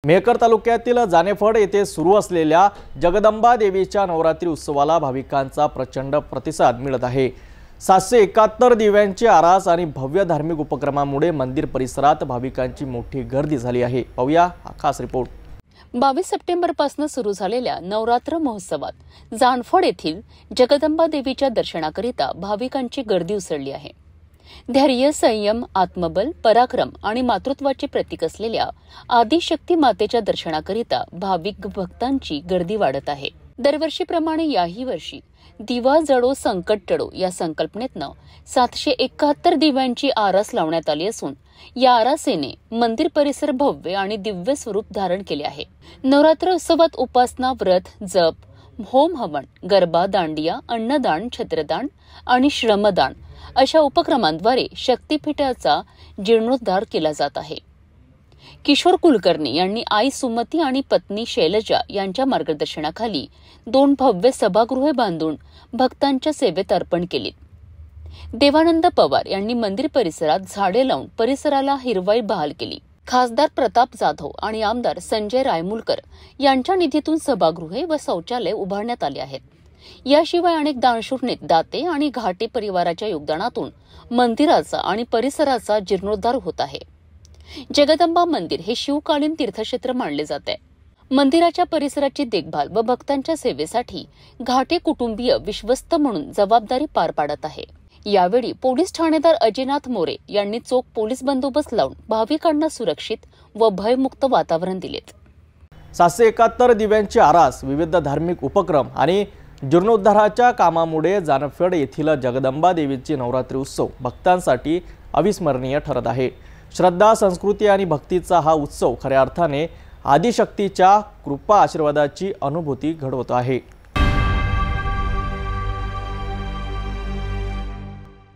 मेहकर तालुक्यातील जानेफळ येथे सुरू असलेल्या जगदंबा देवीच्या नवरात्री उत्सवाला भाविकांचा प्रचंड प्रतिसाद मिळत आहे। 771 दिव्यांची आरास आणि भव्य धार्मिक उपक्रमामुळे मंदिर परिसरात भाविकांची मोठी गर्दी झाली आहे। पाहूया हा खास रिपोर्ट। 22 सप्टेंबर पासून सुरू झालेल्या नवरात्र महोत्सवात जानेफळ येथील जगदंबा देवीच्या दर्शनाकरिता भाविकांची गर्दी उसळली आहे। धैर्य, संयम, आत्मबल, पराक्रम आणि मातृत्वाचे प्रतीक असलेल्या आदिशक्ती मातेच्या दर्शनाकरिता भाविक भक्तांची गर्दी वाढत आहे। दरवर्षीप्रमाणे याही वर्षी दिवा जळो संकट टळो या संकल्पनेतनं 771 दिव्यांची आरास लावण्यात आली असून या आरासेने मंदिर परिसर भव्य आणि दिव्य स्वरूप धारण केले आहे। नवरात्र उत्सवात उपासना, व्रत, जप, होम हवन, गरबा, दांडिया, अन्नदान, छत्रदान आणि श्रमदान अशा उपक्रमांद्वारे शक्तीपीठाचा जीर्णोद्धार केला जात आहे। किशोर कुलकर्णी यांनी आई सुमती आणि पत्नी शैलजा यांच्या मार्गदर्शनाखाली 2 भव्य सभागृहे बांधून भक्तांच्या सेवेत अर्पण केली। देवानंद पवार यांनी मंदिर परिसरात झाडे लावून परिसराला हिरवाई बहाल केली। खासदार प्रताप जाधव आणि आमदार संजय रायमुलकर यांच्या निधीतून सभागृहे व शौचालय उभारण्यात आले आहेत। याशिवाय अनेक दानशूर दाते आणि घाटे परिवाराच्या योगदानातून मंदिराचा आणि परिसराचा जीर्णोद्धार होत आहे। जगदंबा मंदिर हे शिवकालीन तीर्थक्षेत्र मानले जाते। मंदिराच्या परिसराची देखभाल व भक्तांच्या सेवेसाठी घाटे कुटुंबीय विश्वस्त म्हणून जबाबदारी पार पाडत आहे। यावेळी पोलीस ठाणेदार अजयनाथ मोरे यांनी चोख पोलीस बंदोबस्त लावून भाविकांना सुरक्षित व भयमुक्त वातावरण दिलेत। 771 दिव्यांची आरास, विविध धार्मिक उपक्रम आणि जीर्णोद्धाराच्या कामामुळे जानेफळ येथील जगदंबा देवीची नवरात्री उत्सव भक्तांसाठी अविस्मरणीय ठरत आहे। श्रद्धा, संस्कृती आणि भक्तीचा हा उत्सव खऱ्या अर्थाने आदिशक्तीच्या कृपा आशीर्वादाची अनुभूती घडवतो आहे।